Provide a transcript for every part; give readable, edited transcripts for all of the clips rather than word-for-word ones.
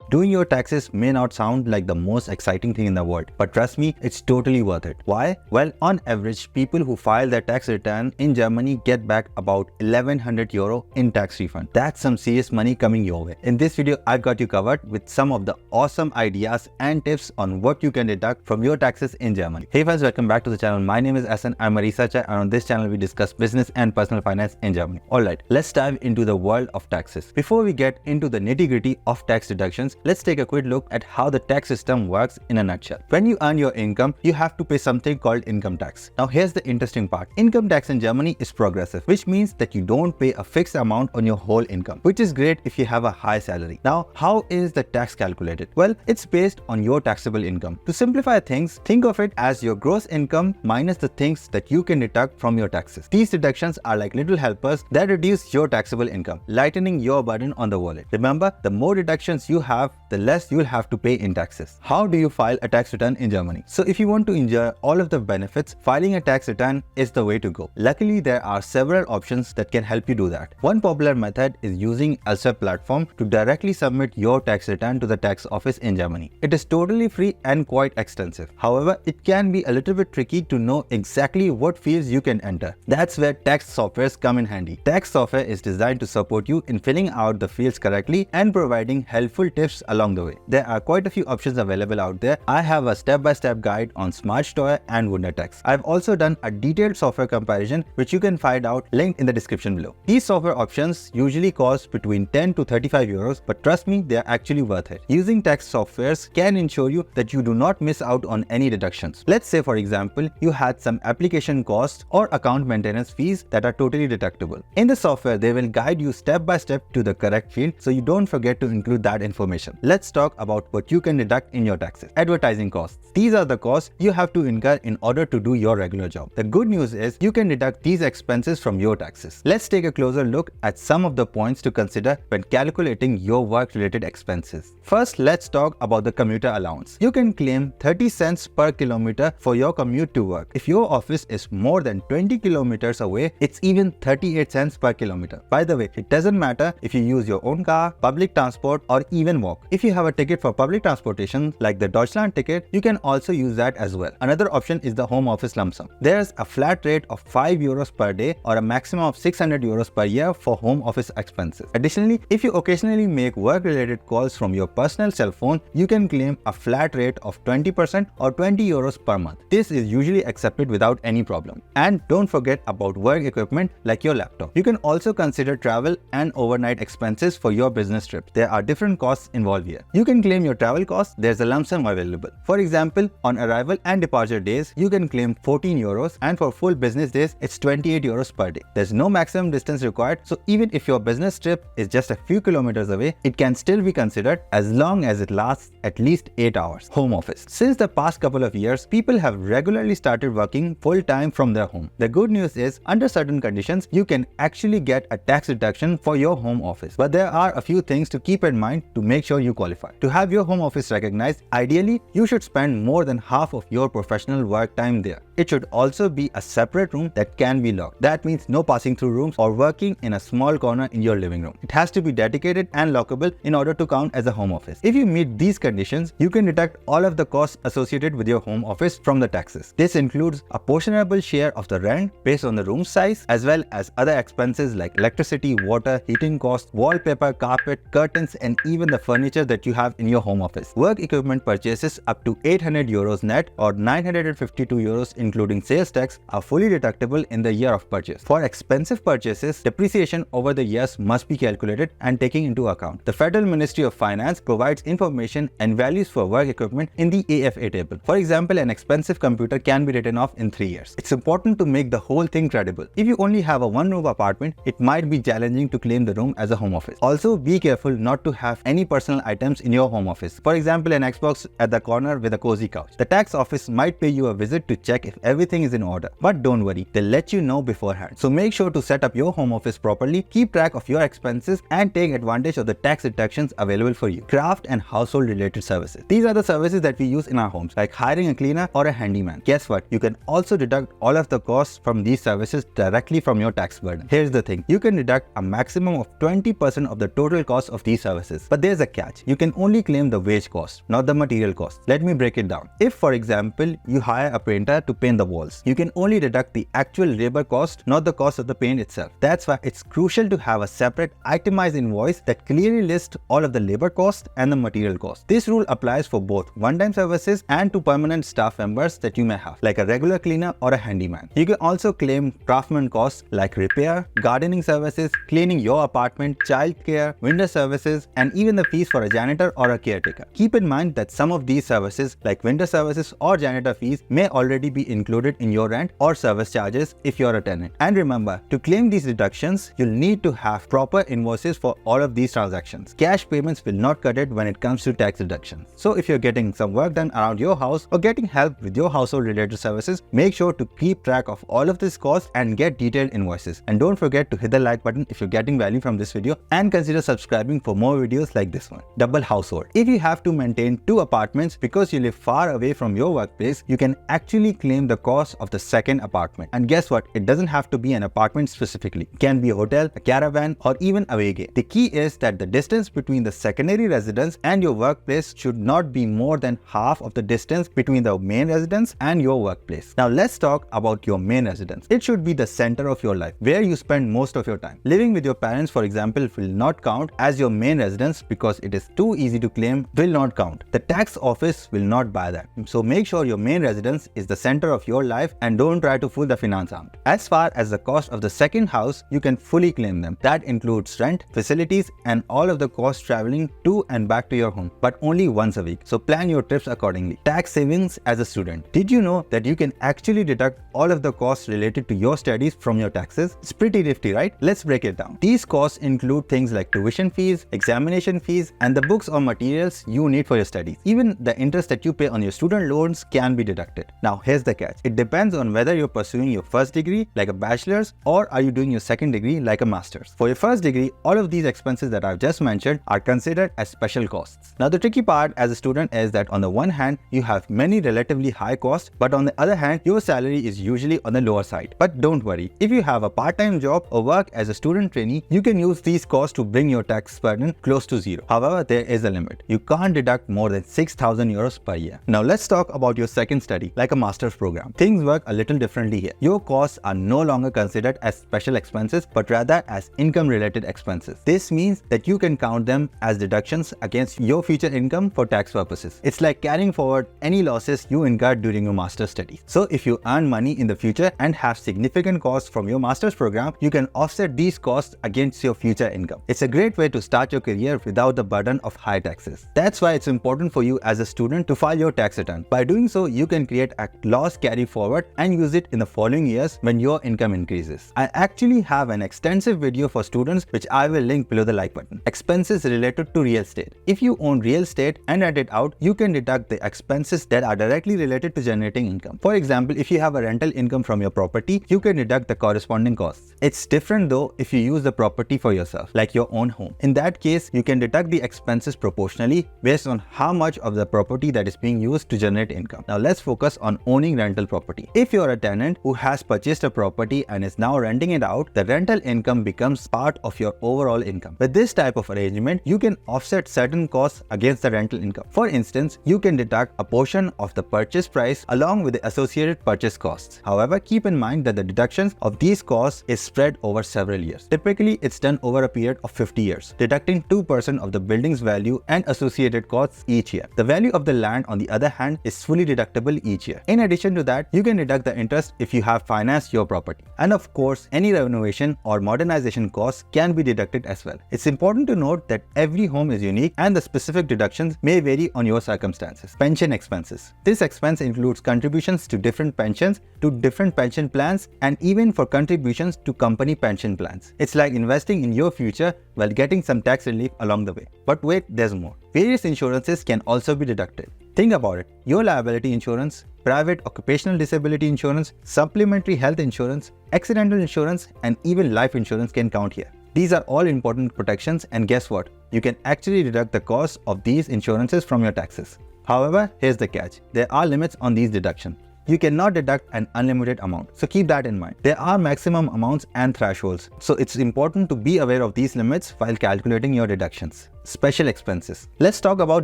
Doing your taxes may not sound like the most exciting thing in the world, but trust me, it's totally worth it. Why? Well, on average, people who file their tax return in Germany get back about 1100 euro in tax refund. That's some serious money coming your way. In this video, I've got you covered with some of the awesome ideas and tips on what you can deduct from your taxes in Germany. Hey friends, welcome back to the channel. My name is Asan. I'm a researcher, and on this channel we discuss business and personal finance in Germany. Alright, let's dive into the world of taxes. Before we get into the nitty-gritty of tax deductions, let's take a quick look at how the tax system works in a nutshell. When you earn your income, you have to pay something called income tax. Now here's the interesting part. Income tax in Germany is progressive, which means that you don't pay a fixed amount on your whole income, which is great if you have a high salary. Now, how is the tax calculated? Well, it's based on your taxable income. To simplify things, think of it as your gross income minus the things that you can deduct from your taxes. These deductions are like little helpers that reduce your taxable income, lightening your burden on the wallet. Remember, the more deductions you have, the less you'll have to pay in taxes. How do you file a tax return in Germany? So if you want to enjoy all of the benefits, filing a tax return is the way to go. Luckily, there are several options that can help you do that. One popular method is using a platform to directly submit your tax return to the tax office in Germany. It is totally free and quite extensive. However, it can be a little bit tricky to know exactly what fields you can enter. That's where tax softwares come in handy. Tax software is designed to support you in filling out the fields correctly and providing helpful tips along the way. There are quite a few options available out there. I have a step-by-step guide on SmartSteuer and WunderTax. I've also done a detailed software comparison which you can find out linked in the description below. These software options usually cost between 10 to 35 euros, but trust me, they are actually worth it. Using tax softwares can ensure you that you do not miss out on any deductions. Let's say, for example, you had some application costs or account maintenance fees that are totally deductible. In the software, they will guide you step by step to the correct field, so you don't forget to include that information. Let's talk about what you can deduct in your taxes. Advertising costs. These are the costs you have to incur in order to do your regular job. The good news is you can deduct these expenses from your taxes. Let's take a closer look at some of the points to consider when calculating your work-related expenses. First, let's talk about the commuter allowance. You can claim 30 cents per kilometer for your commute to work. If your office is more than 20 kilometers away, it's even 38 cents per kilometer. By the way, it doesn't matter if you use your own car, public transport, or even walk. If you have a ticket for public transportation, like the Deutschland ticket, you can also use that as well. Another option is the home office lump sum. There's a flat rate of 5 euros per day or a maximum of 600 euros per year for home office expenses. Additionally, if you occasionally make work-related calls from your personal cell phone, you can claim a flat rate of 20% or 20 euros per month. This is usually accepted without any problem. And don't forget about work equipment like your laptop. You can also consider travel and overnight expenses for your business trip. There are different costs involved here. You can claim your travel costs. There's a lump sum available. For example, on arrival and departure days, you can claim 14 euros, and for full business days, it's 28 euros per day. There's no maximum distance required, so even if your business trip is just a few kilometers away, it can still be considered as long as it lasts at least 8 hours. Home office. Since the past couple of years, people have regularly started working full-time from their home. The good news is, under certain conditions, you can actually get a tax deduction for your home office. But there are a few things to keep in mind to make sure you qualify. To have your home office recognized, ideally, you should spend more than half of your professional work time there. It should also be a separate room that can be locked. That means no passing through rooms or working in a small corner in your living room. It has to be dedicated and lockable in order to count as a home office. If you meet these conditions, you can deduct all of the costs associated with your home office from the taxes. This includes a portionable share of the rent based on the room size, as well as other expenses like electricity, water, heating costs, wallpaper, carpet, curtains, and even the furniture that you have in your home office. Work equipment purchases up to 800 euros net or 952 euros including sales tax are fully deductible in the year of purchase. For expensive purchases, depreciation over the years must be calculated and taken into account. The Federal Ministry of Finance provides information and values for work equipment in the AFA table. For example, an expensive computer can be written off in 3 years. It's important to make the whole thing credible. If you only have a one-room apartment, it might be challenging to claim the room as a home office. Also, be careful not to have any personal items in your home office. For example, an Xbox at the corner with a cozy couch. The tax office might pay you a visit to check if everything is in order. But don't worry, they'll let you know beforehand. So make sure to set up your home office properly, keep track of your expenses, and take advantage of the tax deductions available for you. Craft and household related related services. These are the services that we use in our homes, like hiring a cleaner or a handyman. Guess what? You can also deduct all of the costs from these services directly from your tax burden. Here's the thing, you can deduct a maximum of 20% of the total cost of these services. But there's a catch. You can only claim the wage cost, not the material cost. Let me break it down. If, for example, you hire a painter to paint the walls, you can only deduct the actual labor cost, not the cost of the paint itself. That's why it's crucial to have a separate itemized invoice that clearly lists all of the labor cost and the material cost. This rule applies for both one-time services and to permanent staff members that you may have, like a regular cleaner or a handyman. You can also claim craftsman costs like repair, gardening services, cleaning your apartment, childcare, window services, and even the fees for a janitor or a caretaker. Keep in mind that some of these services, like window services or janitor fees, may already be included in your rent or service charges if you're a tenant. And remember, to claim these deductions, you'll need to have proper invoices for all of these transactions. Cash payments will not cut it when it comes to tax deductions. So if you're getting some work done around your house or getting help with your household related services, make sure to keep track of all of these costs and get detailed invoices. And don't forget to hit the like button if you're getting value from this video, and consider subscribing for more videos like this one. Double household. If you have to maintain 2 apartments because you live far away from your workplace, you can actually claim the cost of the second apartment. And guess what? It doesn't have to be an apartment specifically. It can be a hotel, a caravan, or even a vacay. The key is that the distance between the secondary residence and your workplace should not be more than half of the distance between the main residence and your workplace. Now let's talk about your main residence. It should be the center of your life, where you spend most of your time. Living with your parents, for example, will not count as your main residence because it is too easy to claim, will not count. The tax office will not buy that. So make sure your main residence is the center of your life and don't try to fool the finance arm. As far as the cost of the second house, you can fully claim them. That includes rent, facilities, and all of the costs traveling to and back to your home, but only once a week. So plan your trips accordingly. Tax savings as a student. Did you know that you can actually deduct all of the costs related to your studies from your taxes? It's pretty nifty, right? Let's break it down. These costs include things like tuition fees, examination fees, and the books or materials you need for your studies. Even the interest that you pay on your student loans can be deducted. Now here's the catch. It depends on whether you're pursuing your first degree like a bachelor's or are you doing your second degree like a master's. For your first degree, all of these expenses that I've just mentioned are considered as special costs. Now the tricky part as a student is that on the one hand, you have many relatively high costs, but on the other hand, your salary is usually on the lower side. But don't worry, if you have a part-time job or work as a student trainee, you can use these costs to bring your tax burden close to zero. However, there is a limit. You can't deduct more than 6,000 euros per year. Now let's talk about your second study, like a master's program. Things work a little differently here. Your costs are no longer considered as special expenses, but rather as income-related expenses. This means that you can count them as deductions against your future income for tax purposes. It's like carrying forward any losses you incurred during your master's studies. So if you earn money in the future and have significant costs from your master's program, you can offset these costs against your future income. It's a great way to start your career without the burden of high taxes. That's why it's important for you as a student to file your tax return. By doing so, you can create a loss carry forward and use it in the following years when your income increases. I actually have an extensive video for students which I will link below the like button. Expenses related to real estate. If you own real estate and rent it out, you can deduct the expenses that are directly related to generating income. For example, if you have a rental income from your property, you can deduct the corresponding costs. It's different though if you use the property for yourself, like your own home. In that case, you can deduct the expenses proportionally based on how much of the property that is being used to generate income. Now let's focus on owning rental property. If you're a tenant who has purchased a property and is now renting it out, the rental income becomes part of your overall income. With this type of arrangement, you can offset certain costs against the rental income. For instance, you can deduct a portion of the purchase price along with the associated purchase costs. However, keep in mind that the deductions of these costs is spread over several years. Typically, it's done over a period of 50 years, deducting 2% of the building's value and associated costs each year. The value of the land, on the other hand, is fully deductible each year. In addition to that, you can deduct the interest if you have financed your property. And of course, any renovation or modernization costs can be deducted as well. It's important to note that every home is unique and the specific deductions may vary on your circumstances. Pension expenses. This expense includes contributions to different pensions, to different pension plans, and even for contributions to company pension plans. It's like investing in your future while getting some tax relief along the way. But wait, there's more. Various insurances can also be deducted. Think about it. Your liability insurance, private occupational disability insurance, supplementary health insurance, accidental insurance, and even life insurance can count here. These are all important protections, and guess what? You can actually deduct the cost of these insurances from your taxes. However, here's the catch. There are limits on these deductions. You cannot deduct an unlimited amount, so keep that in mind. There are maximum amounts and thresholds, so it's important to be aware of these limits while calculating your deductions. Special expenses. Let's talk about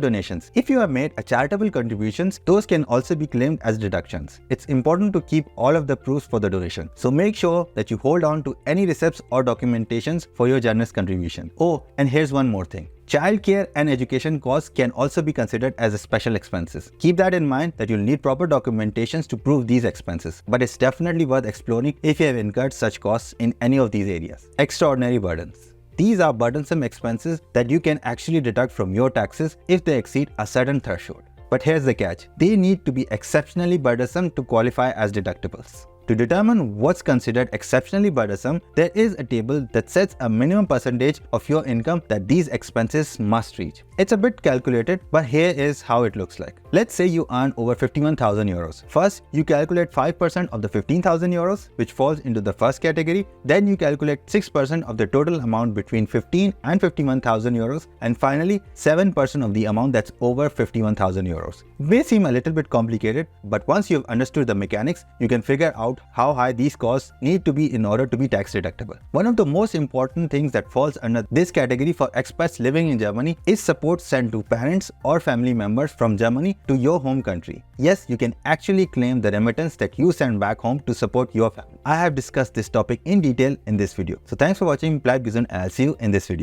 donations. If you have made a charitable contributions, those can also be claimed as deductions. It's important to keep all of the proofs for the donation, so make sure that you hold on to any receipts or documentations for your generous contribution. Oh, and here's one more thing. Childcare and education costs can also be considered as special expenses. Keep that in mind that you'll need proper documentations to prove these expenses, but it's definitely worth exploring if you have incurred such costs in any of these areas. Extraordinary burdens. These are burdensome expenses that you can actually deduct from your taxes if they exceed a certain threshold. But here's the catch. They need to be exceptionally burdensome to qualify as deductibles. To determine what's considered exceptionally burdensome, there is a table that sets a minimum percentage of your income that these expenses must reach. It's a bit calculated, but here is how it looks like. Let's say you earn over 51,000 euros. First, you calculate 5% of the 15,000 euros, which falls into the first category. Then you calculate 6% of the total amount between 15 and 51,000 euros. And finally, 7% of the amount that's over 51,000 euros. May seem a little bit complicated, but once you've understood the mechanics, you can figure out how high these costs need to be in order to be tax deductible. One of the most important things that falls under this category for expats living in Germany is support sent to parents or family members from Germany to your home country. Yes, you can actually claim the remittance that you send back home to support your family. I have discussed this topic in detail in this video. So thanks for watching. Bleib gesund and I'll see you in this video.